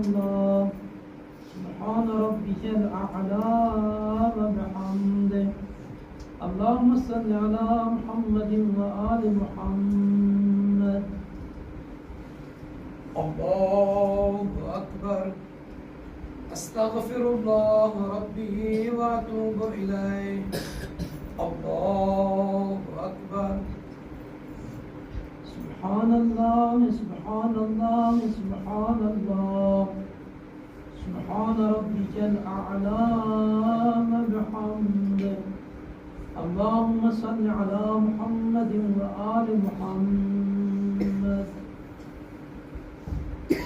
الله سبحان ربي الأعلى وبحمده اللهم صل على محمد وآل محمد الله أكبر أستغفر الله ربي وأتوب إليه الله أكبر سبحان الله سبحان الله سبحان الله سبحان ربك الأعلى وبحمده اللهم صل على محمد وآل محمد